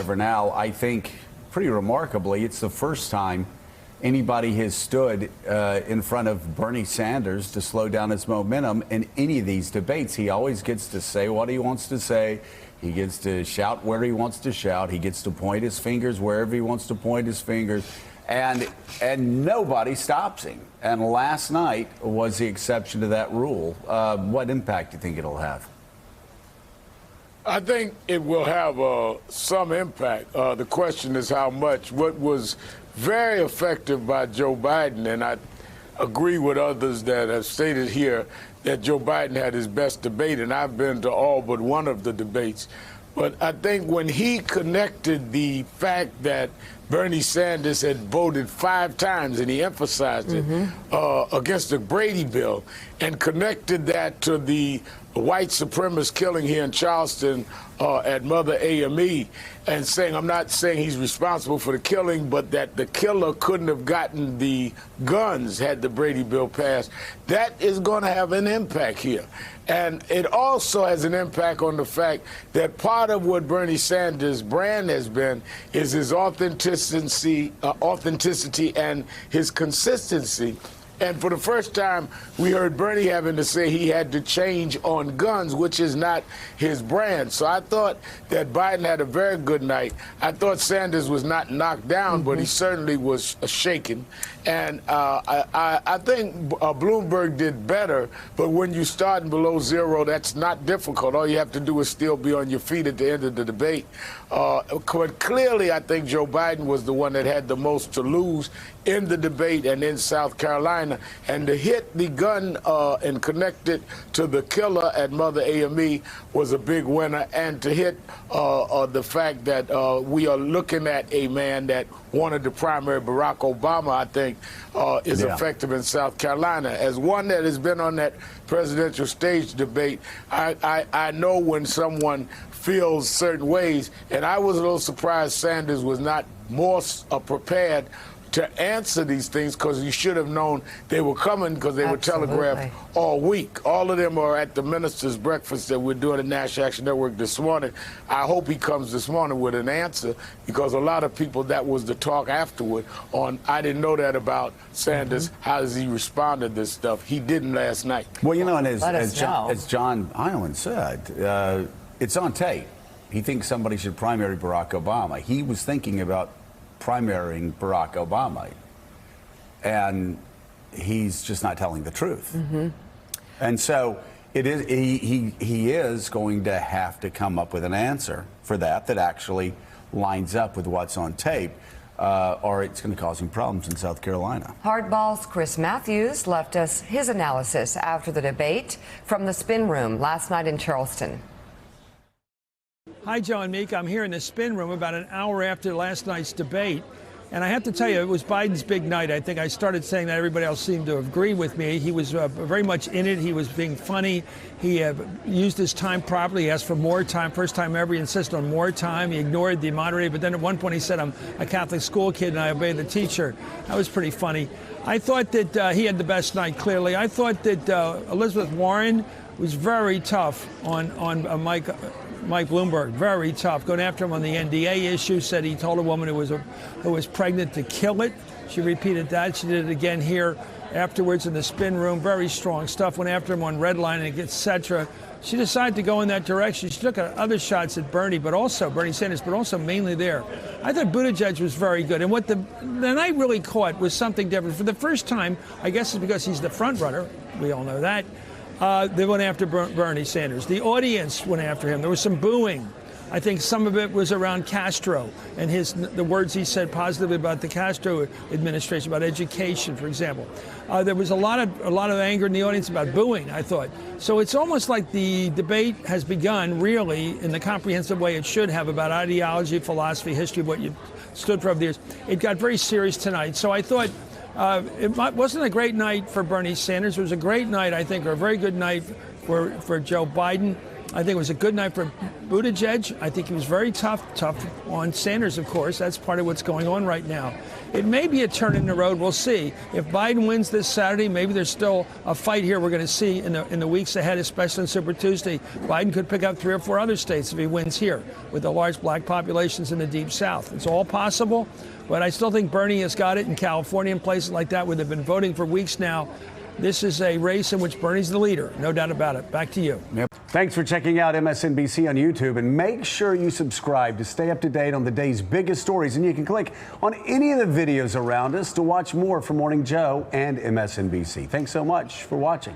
However, now I think pretty remarkably, it's the first time anybody has stood in front of Bernie Sanders to slow down his momentum in any of these debates. He always gets to say what he wants to say. He gets to shout where he wants to shout. He gets to point his fingers wherever he wants to point his fingers. And nobody stops him. And last night was the exception to that rule. What impact do you think it'll have? I think it will have some impact. The question is how much. What was very effective by Joe Biden, and I agree with others that have stated here that Joe Biden had his best debate, and I've been to all but one of the debates. But I think when he connected the fact that Bernie Sanders had voted 5 times, and he emphasized it, against the Brady bill, and connected that to the white supremacist killing here in Charleston at Mother AME, and saying, I'm not saying he's responsible for the killing, but that the killer couldn't have gotten the guns had the Brady bill passed, that is going to have an impact here. And it also has an impact on the fact that part of what Bernie Sanders' brand has been is his authenticity and his consistency. And for the first time, we heard Bernie having to say he had to change on guns, which is not his brand. So I thought that Biden had a very good night. I thought Sanders was not knocked down, but he certainly was shaken. And I think Bloomberg did better, but when you start below zero, that's not difficult. All you have to do is still be on your feet at the end of the debate. But clearly, I think Joe Biden was the one that had the most to lose in the debate and in South Carolina. And to hit the gun and connect it to the killer at Mother AME was a big winner. And to hit the fact that we are looking at a man that wanted to primary Barack Obama, I think, is effective in South Carolina. As one that has been on that presidential stage debate, I know when someone feels certain ways, and I was a little surprised Sanders was not more prepared to answer these things, because you should have known they were coming, because they were telegraphed all week. All of them are at the minister's breakfast that we're doing at National Action Network this morning. I hope he comes this morning with an answer, because a lot of people, that was the talk afterward on, I didn't know that about Sanders. How does he respond to this stuff? He didn't last night. Well, you know, and as John Hyland said, it's on tape. He thinks somebody should primary Barack Obama. He was thinking about primarying Barack Obama, and he's just not telling the truth. And so it is, he is going to have to come up with an answer for that actually lines up with what's on tape, or it's going to cause him problems in South Carolina. Hardball's Chris Matthews left us his analysis after the debate from the Spin Room last night in Charleston. Hi, Joe and Meek. I'm here in the Spin Room about an hour after last night's debate. And I have to tell you, it was Biden's big night. I think I started saying that. Everybody else seemed to agree with me. He was very much in it. He was being funny. He used his time properly. He asked for more time. First time ever, he insisted on more time. He ignored the moderator. But then at one point he said, I'm a Catholic school kid and I obey the teacher. That was pretty funny. I thought that he had the best night, clearly. I thought that Elizabeth Warren was very tough on Mike Bloomberg, very tough, going after him on the NDA issue. Said he told a woman who was pregnant to kill it. She repeated that. She did it again here afterwards in the Spin Room. Very strong stuff. Went after him on redlining, etc. She decided to go in that direction. She took other shots at Bernie Sanders, but also mainly there. I thought Buttigieg was very good. And what the night really caught was something different. For the first time, I guess it's because he's the front runner. We all know that. They went after Bernie Sanders. The audience went after him. There was some booing. I think some of it was around Castro and the words he said positively about the Castro administration, about education, for example. There was a lot of anger in the audience about booing, I thought. So it's almost like the debate has begun, really, in the comprehensive way it should have, about ideology, philosophy, history, what you stood for over the years. It got very serious tonight. So I thought it wasn't a great night for Bernie Sanders. It was a great night, I think, or a very good night for Joe Biden. I think it was a good night for Buttigieg. I think he was very tough on Sanders, of course. That's part of what's going on right now. It may be a turn in the road. We'll see. If Biden wins this Saturday, maybe there's still a fight here we're going to see in the weeks ahead, especially on Super Tuesday. Biden could pick up 3 or 4 other states if he wins here with the large black populations in the Deep South. It's all possible, but I still think Bernie has got it in California and places like that where they've been voting for weeks now. This is a race in which Bernie's the leader, no doubt about it. Back to you. Yep. Thanks for checking out MSNBC on YouTube, and make sure you subscribe to stay up to date on the day's biggest stories. And you can click on any of the videos around us to watch more from Morning Joe and MSNBC. Thanks so much for watching.